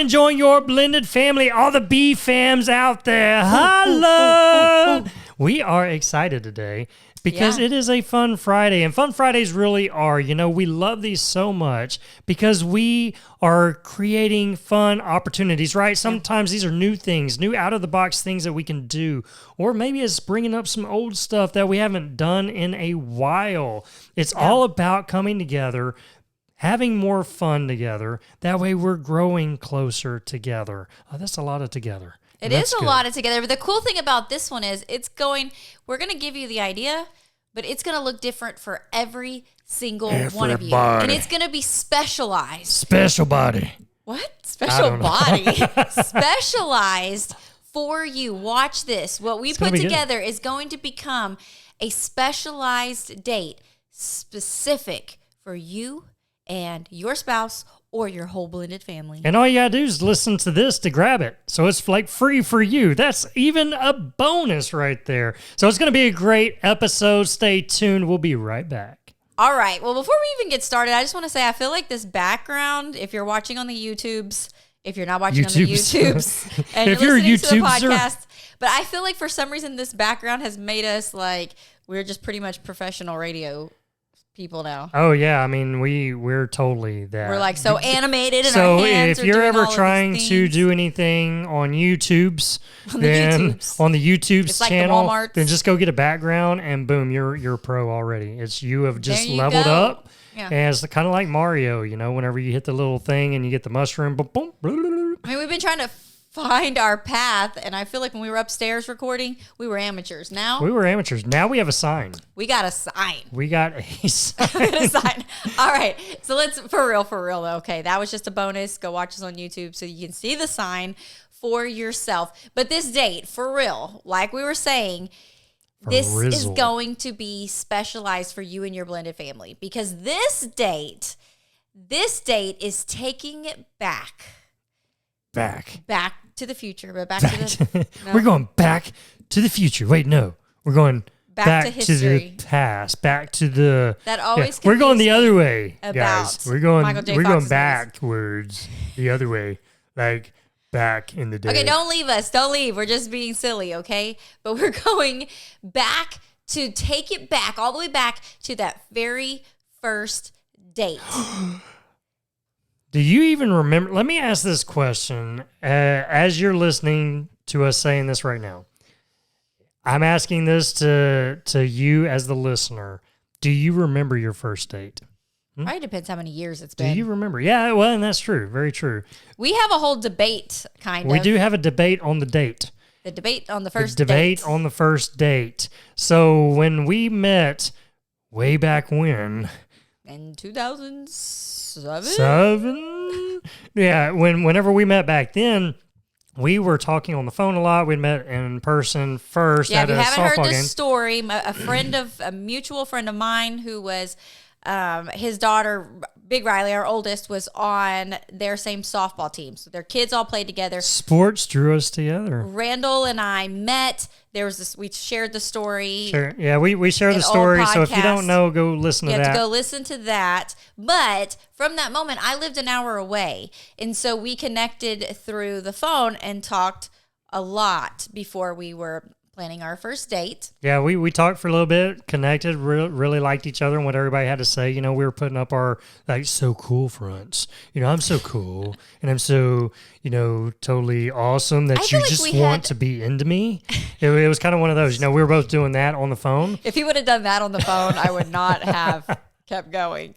enjoying your blended family. All the B fams out there. Hello. We are excited today because it is a fun Friday. And fun Fridays really are. You know, we love these so much because we are creating fun opportunities, right? Sometimes these are new things, new out-of-the-box things that we can do. Or maybe it's bringing up some old stuff that we haven't done in a while. It's all about coming together, having more fun together. That way we're growing closer together. That's a lot of together. It is a lot of together. But the cool thing about this one is we're going to give you the idea, but it's going to look different for every single one of you. And it's going to be specialized. Special body. What? Special body? Specialized for you. Watch this. What we put together is going to become a specialized date specific for you and your spouse or your whole blended family. And all you gotta do is listen to this to grab it. So it's like free for you. That's even a bonus right there. So it's gonna be a great episode. Stay tuned. We'll be right back. All right. Well, before we even get started, I just want to say I feel like this background, if you're watching on the YouTubes, if you're not watching on the YouTubes, and if you're listening to the podcast, but I feel like for some reason this background has made us like we're just pretty much professional radio people now. Oh yeah, I mean we're totally that. We're like so animated and our hands if you're ever trying to do anything on YouTube's, on the YouTube's channel, then just go get a background and boom, you're a pro already. You have just leveled up. Yeah. And it's kind of like Mario, you know, whenever you hit the little thing and you get the mushroom, boom, boom, blah, blah, blah. I mean, we've been trying to find our path, and I feel like when we were upstairs recording, we were amateurs. Now we have a sign. We got a sign. All right, so let's for real though. Okay, that was just a bonus. Go watch us on YouTube so you can see the sign for yourself. But this date, for real, like we were saying, this is going to be specialized for you and your blended family because this date is taking it back to the future, but back to the... No. We're going back to the future. Wait, no. We're going back to history. The past, back to the... That always we're going the other way, guys. We're going backwards the other way, like back in the day. Okay, don't leave us. Don't leave. We're just being silly, okay? But we're going back to take it back, all the way back to that very first date. Do you even remember? Let me ask this question as you're listening to us saying this right now. I'm asking this to you as the listener. Do you remember your first date? Probably depends how many years it's been. Do you remember? Yeah, well, and that's true. Very true. We have a whole debate, We do have a debate on the date. The debate on the first date. On the first date. So when we met way back when... In 2007? Yeah, whenever we met back then, we were talking on the phone a lot. We met in person first at a softball game. Yeah, if you haven't heard this story, a mutual friend of mine who was... his daughter, Big Riley, our oldest, was on their same softball team. So their kids all played together. Sports drew us together. Randall and I met. There was this. We shared the story. Sure. Yeah, we share the story. So if you don't know, go listen to that. You have to go listen to that. But from that moment, I lived an hour away, and so we connected through the phone and talked a lot before we were planning our first date. Yeah, we talked for a little bit, connected, really liked each other and what everybody had to say. You know, we were putting up our, like, so cool fronts. You know, I'm so cool, and I'm so, you know, totally awesome that you just want to be into me. It was kind of one of those. You know, we were both doing that on the phone. If he would have done that on the phone, I would not have kept going.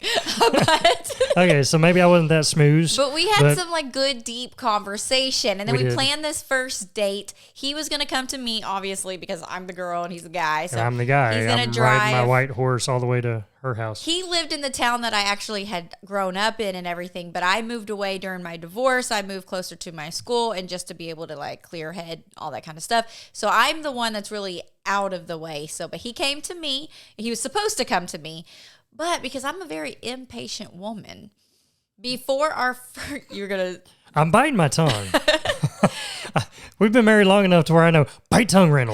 Okay, so maybe I wasn't that smooth. But we had some like good, deep conversation. And then we planned this first date. He was going to come to me, obviously, because I'm the girl and he's the guy. So and I'm the guy. He's going to riding my white horse all the way to her house. He lived in the town that I actually had grown up in and everything, but I moved away during my divorce. I moved closer to my school and just to be able to like clear head, all that kind of stuff. So I'm the one that's really out of the way. But he came to me. He was supposed to come to me. But because I'm a very impatient woman, before our first... I'm biting my tongue. We've been married long enough to where I know, bite tongue Randall.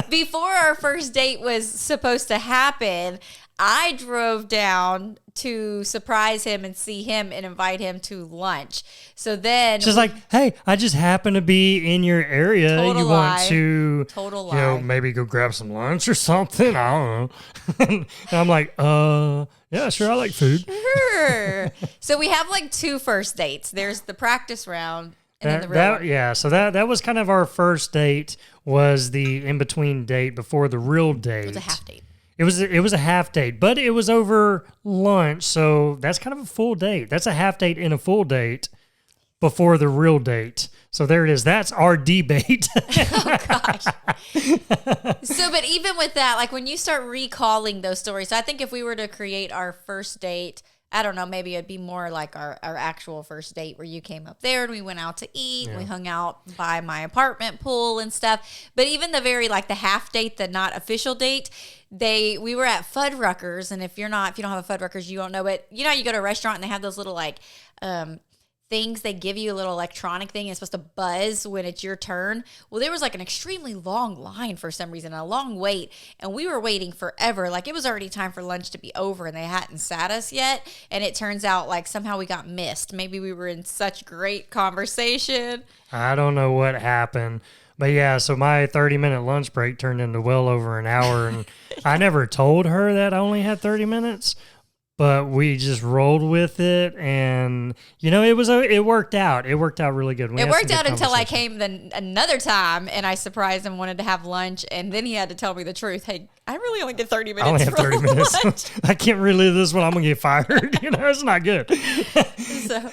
Before our first date was supposed to happen, I drove down to surprise him and see him and invite him to lunch. So then Just like, hey, I just happen to be in your area. Total You lie. want to, Total you know, lie. maybe go grab some lunch or something? I don't know. And I'm like, yeah, sure, I like food. Sure. So we have like 2 first dates. There's the practice round and then the real one. Yeah, so that was kind of our first date, was the in-between date before the real date. It was a half date. It was a half date, but it was over lunch, so that's kind of a full date. That's a half date and a full date before the real date. So there it is. That's our debate. Oh gosh. So, but even with that, like when you start recalling those stories, I think if we were to create our first date, I don't know, maybe it'd be more like our actual first date where you came up there and we went out to eat and we hung out by my apartment pool and stuff. But even the very like the half date, the not official date, we were at Fuddruckers, and if you don't have a Fuddruckers, you don't know, but you know you go to a restaurant and they have those little like things, they give you a little electronic thing, it's supposed to buzz when it's your turn. Well, there was like an extremely long line for some reason, a long wait, and we were waiting forever. Like it was already time for lunch to be over and they hadn't sat us yet, and it turns out like somehow we got missed. Maybe we were in such great conversation. I don't know what happened. But yeah, so my 30-minute lunch break turned into well over an hour, and I never told her that I only had 30 minutes. But we just rolled with it, and you know, it worked out. It worked out really good. It worked out until I came another time, and I surprised him, wanted to have lunch, and then he had to tell me the truth. Hey, I really only get 30 minutes. I only have 30 minutes. I can't relive this one. I'm gonna get fired. You know, it's not good.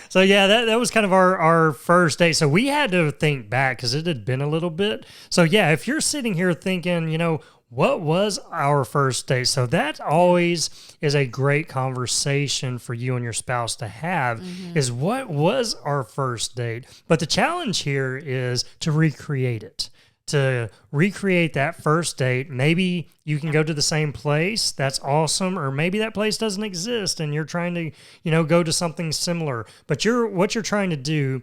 So yeah, that was kind of our first date. So we had to think back because it had been a little bit. So yeah, if you're sitting here thinking, you know, what was our first date? So that always is a great conversation for you and your spouse to have, is what was our first date? But the challenge here is to recreate it, to recreate that first date. Maybe you can go to the same place. That's awesome. Or maybe that place doesn't exist and you're trying to, you know, go to something similar. But what you're trying to do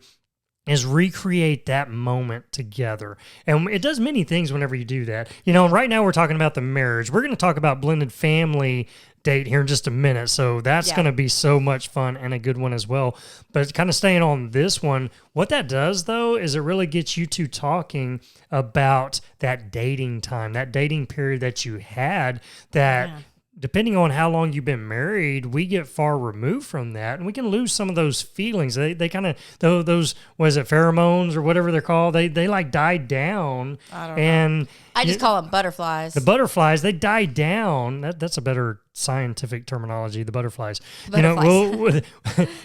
is recreate that moment together. And it does many things whenever you do that. You know, right now we're talking about the marriage. We're going to talk about blended family date here in just a minute. So that's going to be so much fun and a good one as well. But kind of staying on this one, what that does though is it really gets you two talking about that dating time, that dating period that you had, that depending on how long you've been married, we get far removed from that, and we can lose some of those feelings. They kind of, those, was it pheromones or whatever they're called? They like die down. I don't know. I just call them butterflies. The butterflies, they die down. That's a better scientific terminology, the butterflies. You know,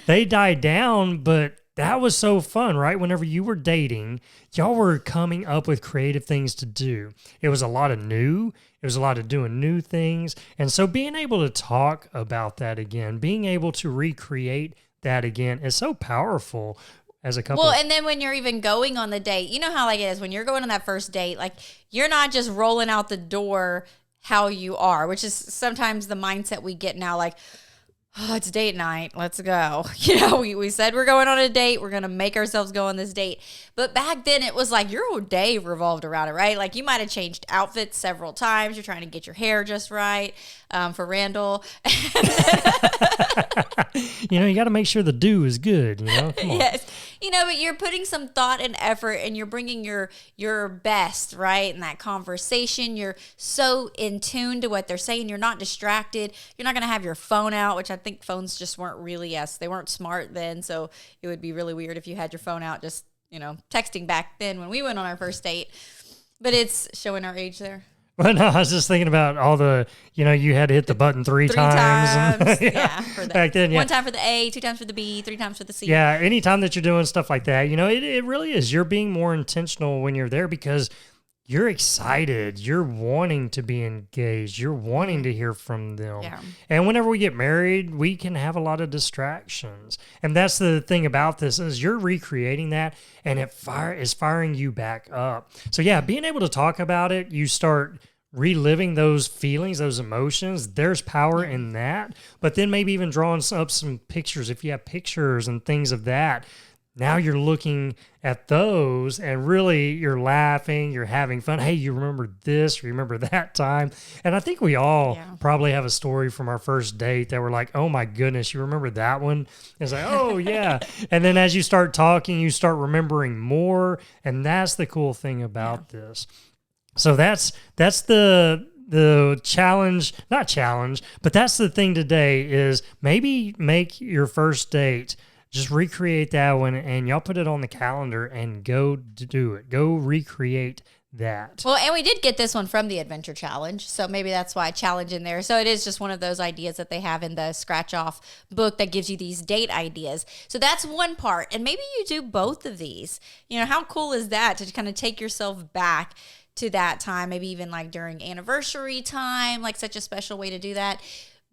they die down, but that was so fun, right? Whenever you were dating, y'all were coming up with creative things to do. It was a lot of new. It was a lot of doing new things. And so being able to talk about that again, being able to recreate that again is so powerful as a couple. Well, and then when you're even going on the date, you know how like it is when you're going on that first date, like you're not just rolling out the door how you are, which is sometimes the mindset we get now, like, oh, it's date night. Let's go. You know, we said we're going on a date. We're going to make ourselves go on this date. But back then it was like your whole day revolved around it, right? Like you might have changed outfits several times. You're trying to get your hair just right for Randall. You know, you got to make sure the do is good, you know? Come on. Yes. You know, but you're putting some thought and effort and you're bringing your best, right? In that conversation, you're so in tune to what they're saying. You're not distracted. You're not going to have your phone out, which I think phones just weren't really, they weren't smart then. So it would be really weird if you had your phone out just, you know, texting back then when we went on our first date. But it's showing our age there. Well, no, I was just thinking about all the, you know, you had to hit the button three times. And, yeah, for back then, yeah. 1 time for the A, 2 times for the B, 3 times for the C. Yeah, anytime that you're doing stuff like that, you know, it really is. You're being more intentional when you're there because you're excited. You're wanting to be engaged. You're wanting to hear from them. Yeah. And whenever we get married, we can have a lot of distractions. And that's the thing about this is you're recreating that and it is firing you back up. So yeah, being able to talk about it, you start reliving those feelings, those emotions. There's power in that. But then maybe even drawing up some pictures. If you have pictures and things of that, now you're looking at those and really you're laughing, you're having fun. Hey, you remember this, remember that time. And I think we all probably have a story from our first date that we're like, oh my goodness, you remember that one? It's like, oh yeah. And then as you start talking, you start remembering more. And that's the cool thing about this. So that's the challenge, not challenge, but that's the thing today is maybe make your first date. Just recreate that one and y'all put it on the calendar and go do it. Go recreate that. Well, and we did get this one from the Adventure Challenge, so maybe that's why challenge in there. So it is just one of those ideas that they have in the scratch off book that gives you these date ideas. So that's one part. And maybe you do both of these. You know, how cool is that to kind of take yourself back to that time, maybe even like during anniversary time, like such a special way to do that.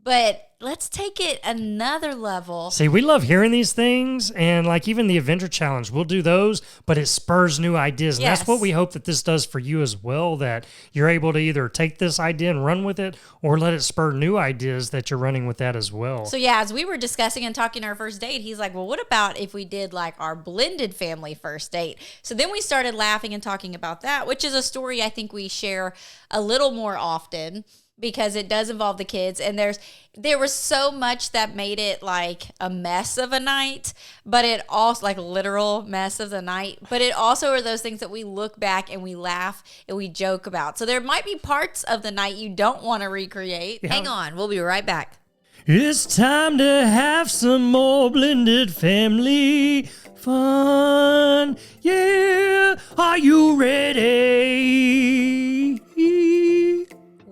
But let's take it another level. See, we love hearing these things, and like even the Adventure Challenge, we'll do those, but it spurs new ideas. And that's what we hope that this does for you as well, that you're able to either take this idea and run with it or let it spur new ideas that you're running with that as well. So yeah, as we were discussing and talking our first date, he's like, well, what about if we did like our blended family first date? So then we started laughing and talking about that, which is a story I think we share a little more often, because it does involve the kids, and there was so much that made it like a mess of a night, but it also like literal mess of the night, but it also are those things that we look back and we laugh and we joke about. So there might be parts of the night you don't want to recreate. Hang on, we'll be right back. It's time to have some more blended family fun. Yeah, are you ready?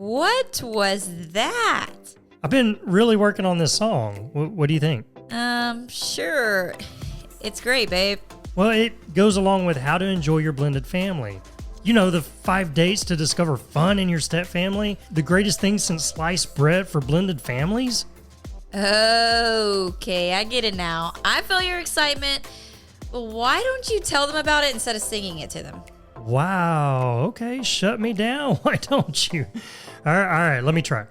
What was that? I've been really working on this song. What do you think? Sure. It's great, babe. Well, it goes along with how to enjoy your blended family. You know, the 5 dates to discover fun in your step family, the greatest thing since sliced bread for blended families. Okay, I get it now. I feel your excitement, but why don't you tell them about it instead of singing it to them? Wow, okay, shut me down. Why don't you? All right, let me try.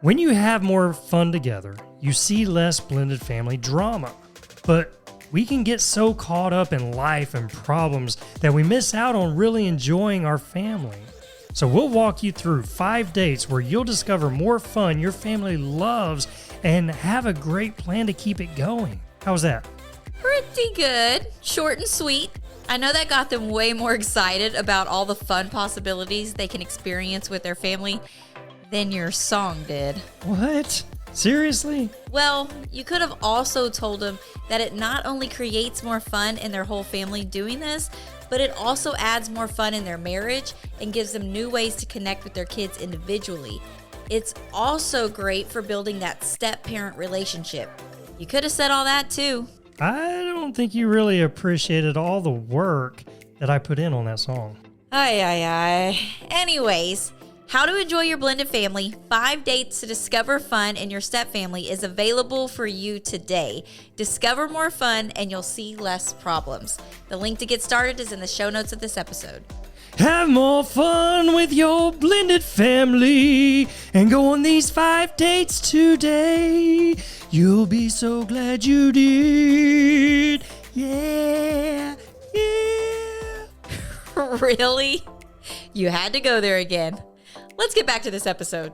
When you have more fun together, you see less blended family drama. But we can get so caught up in life and problems that we miss out on really enjoying our family. So we'll walk you through 5 dates where you'll discover more fun your family loves and have a great plan to keep it going. How's that? Pretty good. Short and sweet. I know that got them way more excited about all the fun possibilities they can experience with their family than your song did. What? Seriously? Well, you could have also told them that it not only creates more fun in their whole family doing this, but it also adds more fun in their marriage and gives them new ways to connect with their kids individually. It's also great for building that step-parent relationship. You could have said all that too. I don't think you really appreciated all the work that I put in on that song. Anyways, How to Enjoy Your Blended Family, 5 Dates to Discover Fun in Your Step Family is available for you today. Discover more fun and you'll see less problems. The link to get started is in the show notes of this episode. Have more fun with your blended family and go on these 5 dates today. You'll be so glad you did. Yeah, yeah. Really? You had to go there again. Let's get back to this episode.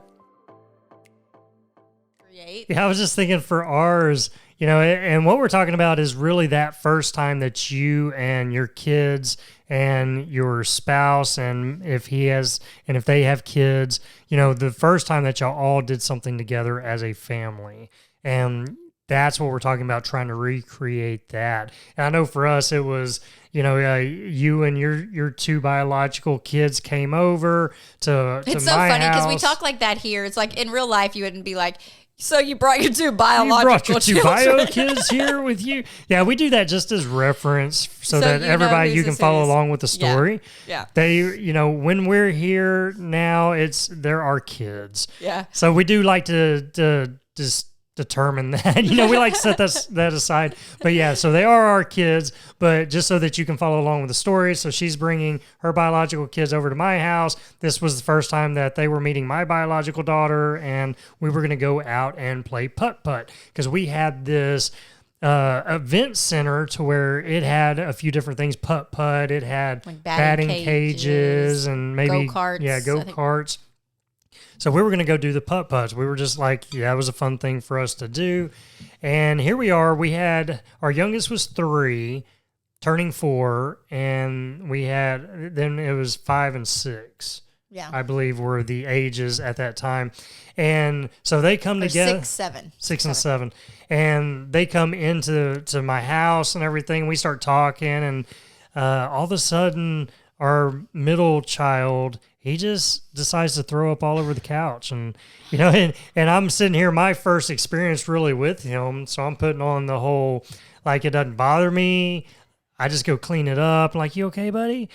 Yeah, I was just thinking for ours, and what we're talking about is really that first time that you and your kids and your spouse, and if they have kids, the first time that y'all all did something together as a family. And that's what we're talking about, trying to recreate that. And I know for us, it was, you and your 2 biological kids came over to my house. It's so funny because we talk like that here. It's like in real life, you wouldn't be like, so you brought your 2 biological You brought your 2 children. bio kids here with you? Yeah, we do that just as reference so that everybody, you can follow along with the story. Yeah. They, when we're here now, they're our kids. Yeah. So we do like to just determine that, we like to set that aside, but yeah, so they are our kids, but just so that you can follow along with the story. So she's bringing her biological kids over to my house. This was the first time that they were meeting my biological daughter, and we were going to go out and play putt-putt because we had this event center to where it had a few different things, putt, it had Like batting batting cages and maybe go-karts, yeah, I think. go-karts. So we were going to go do the putt-putts. We were just like, yeah, it was a fun thing for us to do. And here we are. We had, our youngest was 3, turning 4, and then it was 5 and 6. Yeah. I believe were the ages at that time. And so they come Or together. 6, 7. 6 and 7. And they come into my house and everything. We start talking, and all of a sudden, our middle child, he just decides to throw up all over the couch. And, and I'm sitting here, my first experience really with him. So I'm putting on the whole, like, it doesn't bother me. I just go clean it up. I'm like, you okay, buddy?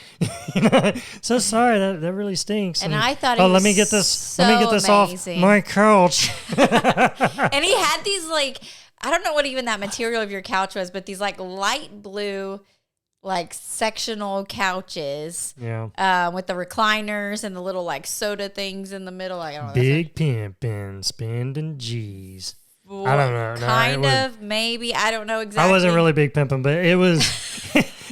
So sorry, that really stinks. And I thought he let was me get this so let me get this amazing. off my couch. And he had these, like, I don't know what even that material of your couch was, but these like light blue, like sectional couches. Yeah. With the recliners and the little like soda things in the middle. Like, I don't know. Big pimpin', spending G's. Boy, I don't know. No, kind of, maybe. I don't know exactly. I wasn't really big pimping, but it was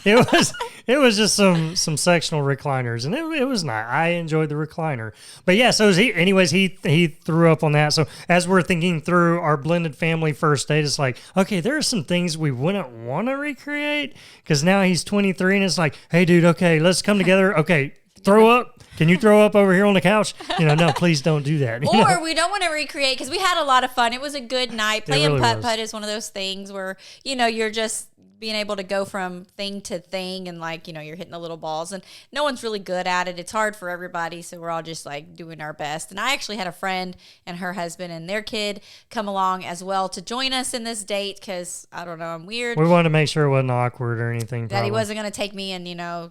it was just some sectional recliners, and it was nice. I enjoyed the recliner. But yeah, so he threw up on that. So as we're thinking through our blended family first date, it's like, okay, there are some things we wouldn't want to recreate because now he's 23 and it's like, hey dude, okay, let's come together. Okay, throw up. Can you throw up over here on the couch? No, please don't do that. Or we don't want to recreate because we had a lot of fun. It was a good night. Playing really putt-putt is one of those things where, you're just being able to go from thing to thing and like, you're hitting the little balls and no one's really good at it. It's hard for everybody. So we're all just like doing our best. And I actually had a friend and her husband and their kid come along as well to join us in this date because I don't know, I'm weird. We wanted to make sure it wasn't awkward or anything. That he wasn't going to take me and,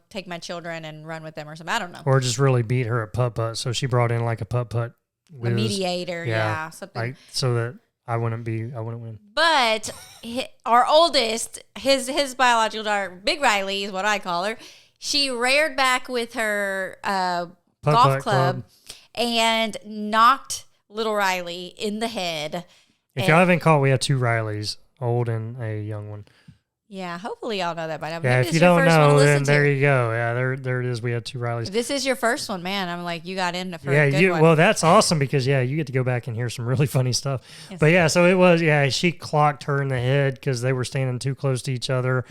take my children and run with them or something. I don't know. Or just really beat her at putt-putt. So she brought in like a putt-putt A mediator. Yeah. Something. Like, so that I wouldn't win. But our oldest, his biological daughter, Big Riley is what I call her. She reared back with her golf club and knocked little Riley in the head. If y'all haven't caught, we have 2 Rileys, old and a young one. Yeah, hopefully y'all know that by now. Yeah, if you don't know, then there you go. Yeah, there it is. We had 2 Rileys. If this is your first one, man, I'm like, you got in for yeah, a good one. Well, that's awesome because, you get to go back and hear some really funny stuff. Yes. But, so it was, she clocked her in the head because they were standing too close to each other.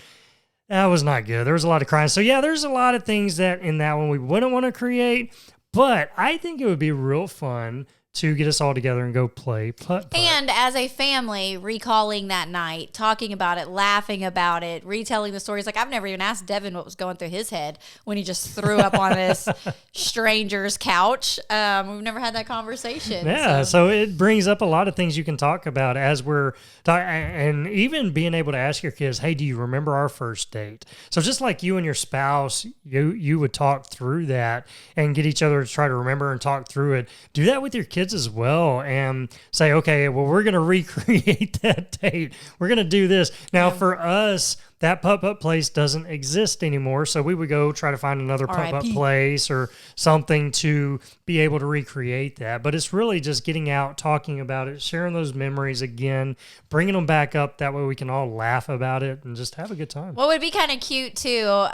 That was not good. There was a lot of crying. So, there's a lot of things that in that one we wouldn't want to create. But I think it would be real fun to get us all together and go play putt-putt. And as a family, recalling that night, talking about it, laughing about it, retelling the stories. Like, I've never even asked Devin what was going through his head when he just threw up on this stranger's couch. We've never had that conversation. Yeah, so it brings up a lot of things you can talk about as we're talking, and even being able to ask your kids, hey, do you remember our first date? So just like you and your spouse, you would talk through that and get each other to try to remember and talk through it. Do that with your kids as well and say, okay, well, we're going to recreate that date. We're going to do this. Now, for us, that putt-putt place doesn't exist anymore, so we would go try to find another putt-putt place or something to be able to recreate that. But it's really just getting out, talking about it, sharing those memories again, bringing them back up. That way we can all laugh about it and just have a good time. What would be kind of cute, too,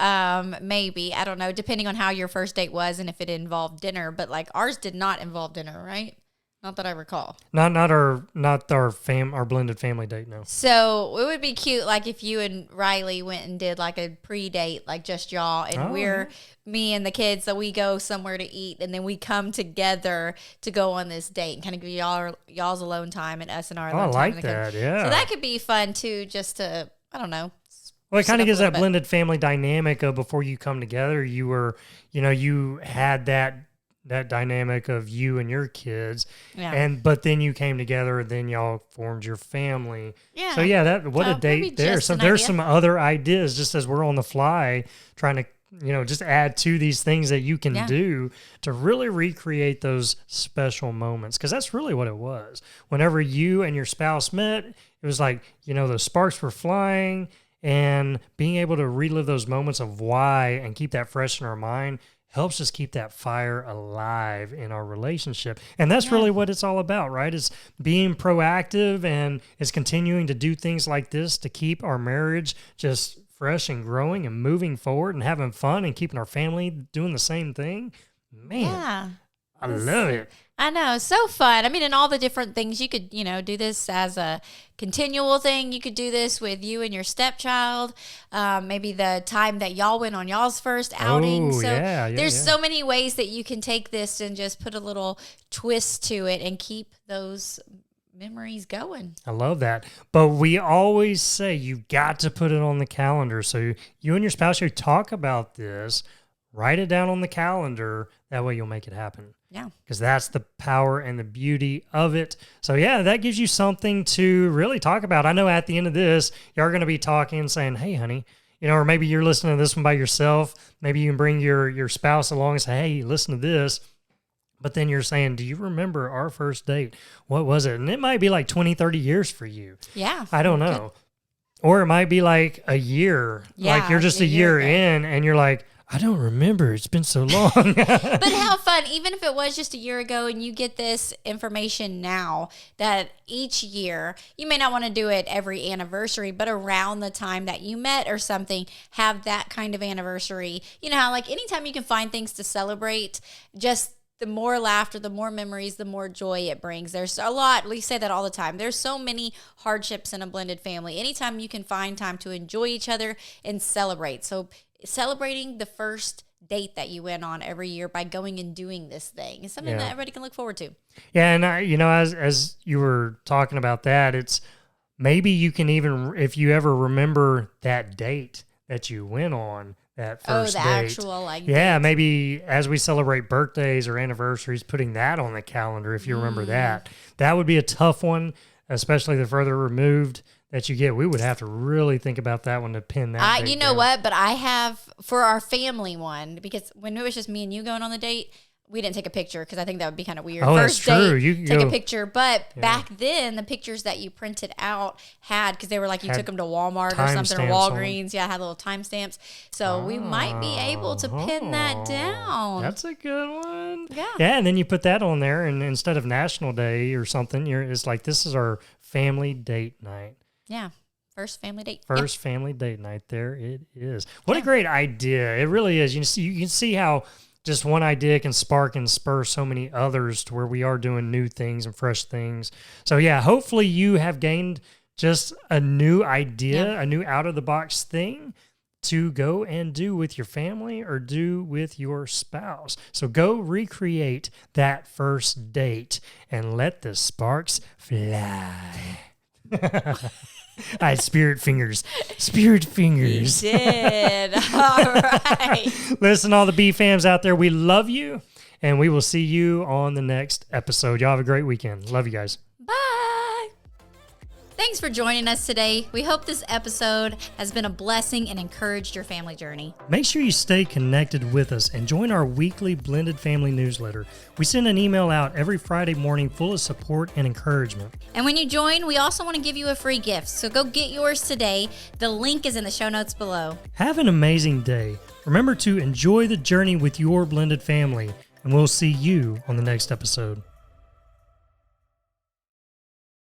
maybe, I don't know, depending on how your first date was and if it involved dinner, but like ours did not involve dinner, right? Not that I recall. Not our blended family date, no. So it would be cute, like if you and Riley went and did like a pre-date, like just y'all, and me and the kids, so we go somewhere to eat, and then we come together to go on this date and kind of give y'all's alone time and us and our alone time. I like that, yeah. So that could be fun too, just to, I don't know. Well, it kind of gives that blended family dynamic of before you come together, you had that dynamic of you and your kids, but then you came together, and then y'all formed your family. Yeah. So a date there. So there's some other ideas just as we're on the fly trying to, just add to these things that you can do to really recreate those special moments. Because that's really what it was. Whenever you and your spouse met, it was like, those sparks were flying, and being able to relive those moments of why and keep that fresh in our mind helps us keep that fire alive in our relationship. And that's really what it's all about, right? Is being proactive and is continuing to do things like this to keep our marriage just fresh and growing and moving forward and having fun and keeping our family doing the same thing. Man, I love it. I know, so fun. I mean, and all the different things you could, do this as a continual thing. You could do this with you and your stepchild. Maybe the time that y'all went on y'all's first outing. There's so many ways that you can take this and just put a little twist to it and keep those memories going. I love that. But we always say you got to put it on the calendar. So you and your spouse, you talk about this, write it down on the calendar. That way you'll make it happen. Yeah. Because that's the power and the beauty of it. So, yeah, that gives you something to really talk about. I know at the end of this, you're going to be talking and saying, hey, honey, or maybe you're listening to this one by yourself. Maybe you can bring your spouse along and say, hey, listen to this. But then you're saying, do you remember our first date? What was it? And it might be like 20, 30 years for you. Yeah. I don't know. Or it might be like a year. Yeah, like you're just a year in and you're like, I don't remember. It's been so long. But how fun, even if it was just a year ago and you get this information now, that each year, you may not want to do it every anniversary, but around the time that you met or something, have that kind of anniversary. You know how like anytime you can find things to celebrate, just the more laughter, the more memories, the more joy it brings. There's a lot, we say that all the time. There's so many hardships in a blended family. Anytime you can find time to enjoy each other and celebrate. So celebrating the first date that you went on every year by going and doing this thing is something that everybody can look forward to. Yeah, and as you were talking about that, it's maybe you can even, if you ever remember that date that you went on, that first date. Actual date. Maybe as we celebrate birthdays or anniversaries, putting that on the calendar, if you remember that. That would be a tough one, especially the further removed that you get. We would have to really think about that one to pin that. You know down. What? But I have for our family one, because when it was just me and you going on the date, we didn't take a picture because I think that would be kind of weird. Oh, First that's true. Date, you can take a picture. But back then, the pictures that you printed out had, because they were like you took them to Walmart or something, or Walgreens. Had little timestamps. So we might be able to pin that down. That's a good one. Yeah. Yeah, and then you put that on there, and instead of National Day or something, it's like, this is our family date night. Yeah. First family date. First family date night. There it is. What a great idea. It really is. You can see how just one idea can spark and spur so many others to where we are doing new things and fresh things. So, yeah, hopefully you have gained just a new idea, a new out-of-the-box thing to go and do with your family or do with your spouse. So go recreate that first date and let the sparks fly. I had spirit fingers. Spirit fingers. You did. All right. Listen, all the B fams out there, we love you, and we will see you on the next episode. Y'all have a great weekend. Love you guys. Bye. Thanks for joining us today. We hope this episode has been a blessing and encouraged your family journey. Make sure you stay connected with us and join our weekly Blended Family newsletter. We send an email out every Friday morning full of support and encouragement. And when you join, we also want to give you a free gift. So go get yours today. The link is in the show notes below. Have an amazing day. Remember to enjoy the journey with your blended family, and we'll see you on the next episode.